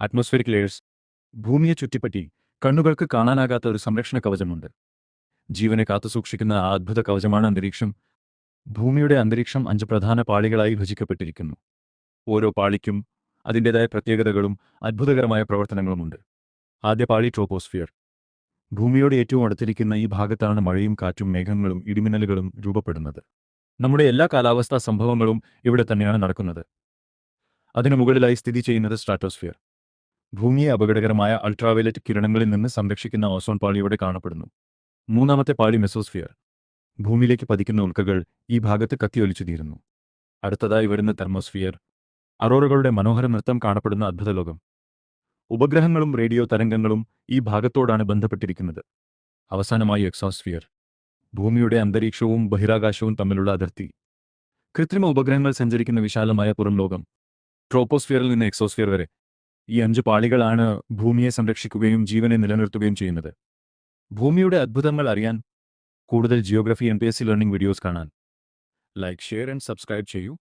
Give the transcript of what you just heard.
Atmospheric layers. ഭൂമിയെ ചുറ്റിപ്പറ്റി കണ്ണുകൾക്ക് കാണാനാകാത്ത ഒരു സംരക്ഷണ കവചമുണ്ട്. ജീവനെ കാത്തുസൂക്ഷിക്കുന്ന ആ അദ്ഭുത കവചമാണ് അന്തരീക്ഷം. ഭൂമിയുടെ അന്തരീക്ഷം 5 പ്രധാന പാളികളായി വിഭജിക്കപ്പെട്ടിരിക്കുന്നു. ഓരോ പാളിക്കും അതിൻ്റെതായ പ്രത്യേകതകളും അത്ഭുതകരമായ പ്രവർത്തനങ്ങളുമുണ്ട്. ആദ്യ പാളി ട്രോപ്പോസ്ഫിയർ. ഭൂമിയോട് ഏറ്റവും അടുത്തിരിക്കുന്ന ഈ ഭാഗത്താണ് മഴയും കാറ്റും മേഘങ്ങളും ഇടിമിന്നലുകളും രൂപപ്പെടുന്നത്. നമ്മുടെ എല്ലാ കാലാവസ്ഥാ സംഭവങ്ങളും ഇവിടെ തന്നെയാണ് നടക്കുന്നത്. അതിനു മുകളിലായി സ്ഥിതി ചെയ്യുന്നത് സ്ട്രാറ്റോസ്ഫിയർ. ഭൂമിയെ അപകടകരമായ അൾട്രാവയലറ്റ് കിരണങ്ങളിൽ നിന്ന് സംരക്ഷിക്കുന്ന ഓസോൺ പാളിയോടെ കാണപ്പെടുന്നു. മൂന്നാമത്തെ പാളി മെസോസ്ഫിയർ. ഭൂമിയിലേക്ക് പതിക്കുന്ന ഉൽക്കകൾ ഈ ഭാഗത്ത് കത്തിയൊലിച്ചു തീരുന്നു. അടുത്തതായി വരുന്ന തെർമോസ്ഫിയർ. അറോറകളുടെ മനോഹര നൃത്തം കാണപ്പെടുന്ന അദ്ഭുതലോകം. ഉപഗ്രഹങ്ങളും റേഡിയോ തരംഗങ്ങളും ഈ ഭാഗത്തോടാണ് ബന്ധപ്പെട്ടിരിക്കുന്നത്. അവസാനമായി എക്സോസ്ഫിയർ. ഭൂമിയുടെ അന്തരീക്ഷവും ബഹിരാകാശവും തമ്മിലുള്ള അതിർത്തി. കൃത്രിമ ഉപഗ്രഹങ്ങൾ സഞ്ചരിക്കുന്ന വിശാലമായ പുറം ലോകം. ട്രോപ്പോസ്ഫിയറിൽ നിന്ന് എക്സോസ്ഫിയർ വരെ ഈ 5 പാളികളാണ് ഭൂമിയെ സംരക്ഷിക്കുകയും ജീവനെ നിലനിർത്തുകയും ചെയ്യുന്നത്. ഭൂമിയുടെ അദ്ഭുതങ്ങൾ അറിയാൻ കൂടുതൽ ജിയോഗ്രഫി MPSC ലേണിംഗ് വീഡിയോസ് കാണാൻ ലൈക്ക്, ഷെയർ ആൻഡ് സബ്സ്ക്രൈബ് ചെയ്യൂ.